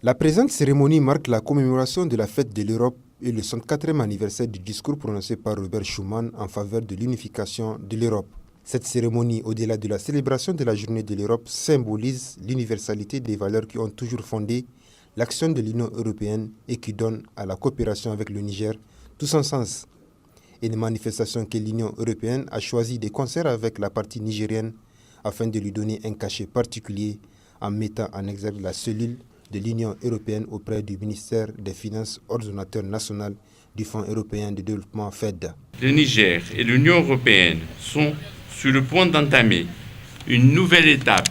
La présente cérémonie marque la commémoration de la fête de l'Europe et le 64e anniversaire du discours prononcé par Robert Schuman en faveur de l'unification de l'Europe. Cette cérémonie, au-delà de la célébration de la journée de l'Europe, symbolise l'universalité des valeurs qui ont toujours fondé l'action de l'Union européenne et qui donnent à la coopération avec le Niger tout son sens. Une manifestation que l'Union européenne a choisi de concert avec la partie nigérienne afin de lui donner un cachet particulier en mettant en exergue la cellule de l'Union européenne auprès du ministère des Finances, ordonnateur national du Fonds européen de développement FED. Le Niger et l'Union européenne sont sur le point d'entamer une nouvelle étape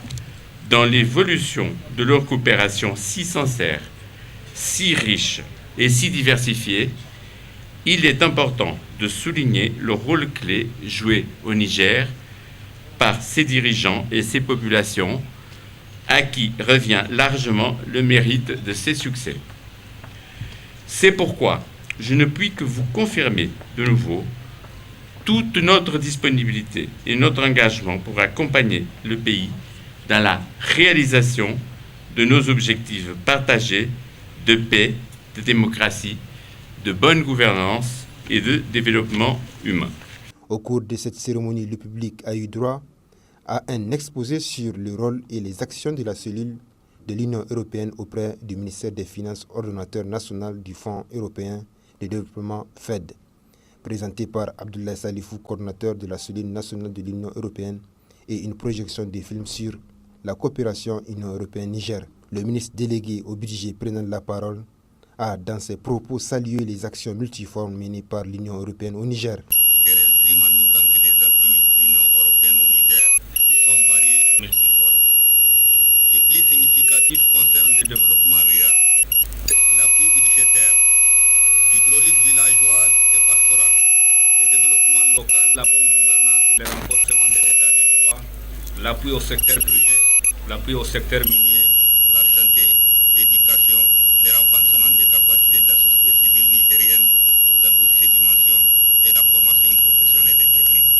dans l'évolution de leur coopération si sincère, si riche et si diversifiée. Il est important de souligner le rôle clé joué au Niger par ses dirigeants et ses populations, à qui revient largement le mérite de ces succès. C'est pourquoi je ne puis que vous confirmer de nouveau toute notre disponibilité et notre engagement pour accompagner le pays dans la réalisation de nos objectifs partagés de paix, de démocratie, de bonne gouvernance et de développement humain. Au cours de cette cérémonie, le public a eu droit à un exposé sur le rôle et les actions de la cellule de l'Union européenne auprès du ministère des Finances, ordonnateur national du Fonds européen de développement FED, présenté par Abdoulaye Salifou, coordonnateur de la cellule nationale de l'Union européenne, et une projection des films sur la coopération Union européenne-Niger. Le ministre délégué au budget prenant la parole a, dans ses propos, salué les actions multiformes menées par l'Union européenne au Niger. Les plus significatifs concernent le développement rural, l'appui budgétaire, l'hydraulique villageoise et pastorale, le développement local, la bonne gouvernance et le renforcement de l'état de droit, l'appui au secteur privé, l'appui au secteur minier, la santé, l'éducation, le renforcement des capacités de la société civile nigérienne dans toutes ses dimensions et la formation professionnelle et technique.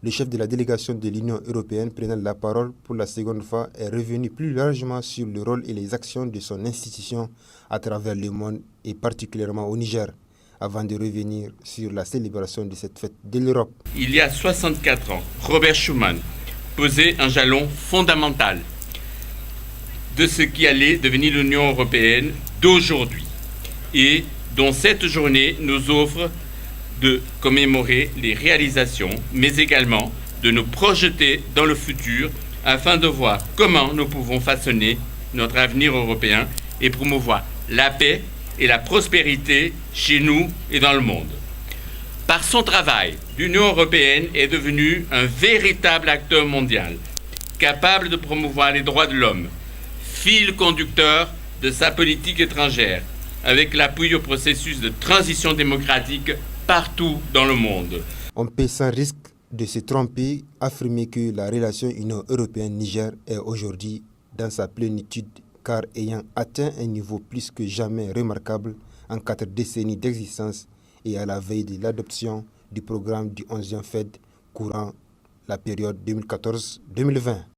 Le chef de la délégation de l'Union européenne prenant la parole pour la seconde fois est revenu plus largement sur le rôle et les actions de son institution à travers le monde et particulièrement au Niger, avant de revenir sur la célébration de cette fête de l'Europe. Il y a 64 ans, Robert Schuman posait un jalon fondamental de ce qui allait devenir l'Union européenne d'aujourd'hui et dont cette journée nous offre de commémorer les réalisations, mais également de nous projeter dans le futur afin de voir comment nous pouvons façonner notre avenir européen et promouvoir la paix et la prospérité chez nous et dans le monde. Par son travail, l'Union européenne est devenue un véritable acteur mondial, capable de promouvoir les droits de l'homme, fil conducteur de sa politique étrangère, avec l'appui au processus de transition démocratique partout dans le monde. On peut sans risque de se tromper affirmer que la relation Union européenne-Niger est aujourd'hui dans sa plénitude, car ayant atteint un niveau plus que jamais remarquable en 4 décennies d'existence et à la veille de l'adoption du programme du 11e FED courant la période 2014-2020.